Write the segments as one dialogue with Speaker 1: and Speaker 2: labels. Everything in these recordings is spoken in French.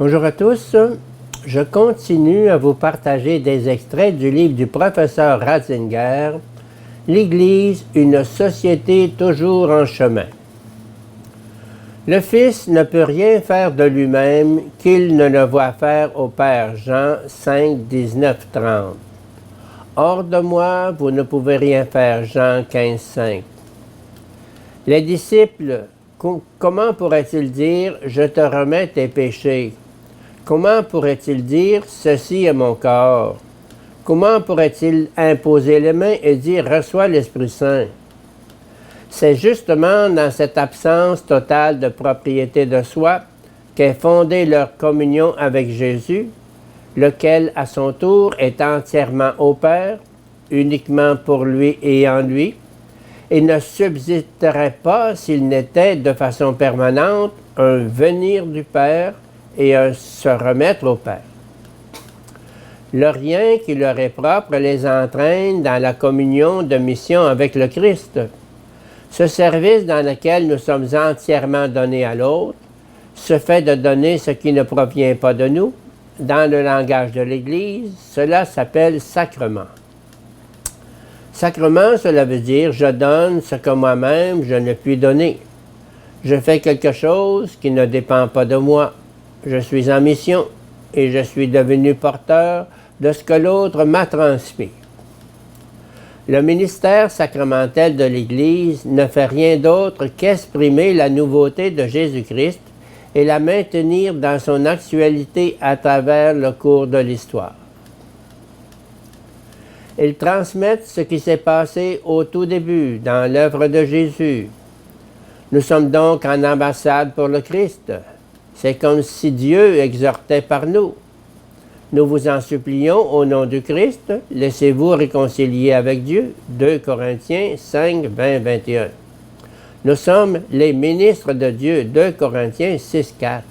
Speaker 1: Bonjour à tous. Je continue à vous partager des extraits du livre du professeur Ratzinger, L'Église, une société toujours en chemin. Le Fils ne peut rien faire de lui-même qu'il ne le voit faire au Père Jean 5, 19, 30. Hors de moi, vous ne pouvez rien faire. Jean 15, 5. Les disciples, comment pourraient-ils dire « Je te remets tes péchés » ? Comment pourrait-il dire « Ceci est mon corps » ? Comment pourrait-il imposer les mains et dire « Reçois l'Esprit Saint » ? C'est justement dans cette absence totale de propriété de soi qu'est fondée leur communion avec Jésus, lequel, à son tour, est entièrement au Père, uniquement pour lui et en lui, et ne subsisterait pas s'il n'était de façon permanente un venir du Père et un se remettre au Père. Le rien qui leur est propre les entraîne dans la communion de mission avec le Christ. Ce service dans lequel nous sommes entièrement donnés à l'autre, ce fait de donner ce qui ne provient pas de nous, dans le langage de l'Église, cela s'appelle sacrement. Sacrement, cela veut dire « je donne ce que moi-même je ne puis donner ». Je fais quelque chose qui ne dépend pas de moi. Je suis en mission et je suis devenu porteur de ce que l'autre m'a transmis. Le ministère sacramentel de l'Église ne fait rien d'autre qu'exprimer la nouveauté de Jésus-Christ et la maintenir dans son actualité à travers le cours de l'histoire. Ils transmettent ce qui s'est passé au tout début dans l'œuvre de Jésus. Nous sommes donc en ambassade pour le Christ. C'est comme si Dieu exhortait par nous. Nous vous en supplions au nom du Christ, laissez-vous réconcilier avec Dieu. 2 Corinthiens 5, 20, 21. Nous sommes les ministres de Dieu. 2 Corinthiens 6, 4.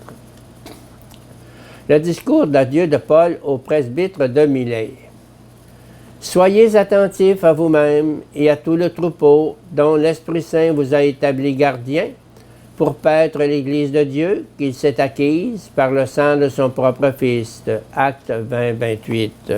Speaker 1: Le discours d'adieu de Paul au presbytre de Milet. Soyez attentifs à vous-même et à tout le troupeau dont l'Esprit Saint vous a établi gardien, pour paître l'Église de Dieu qu'il s'est acquise par le sang de son propre Fils. Acte 20, 28.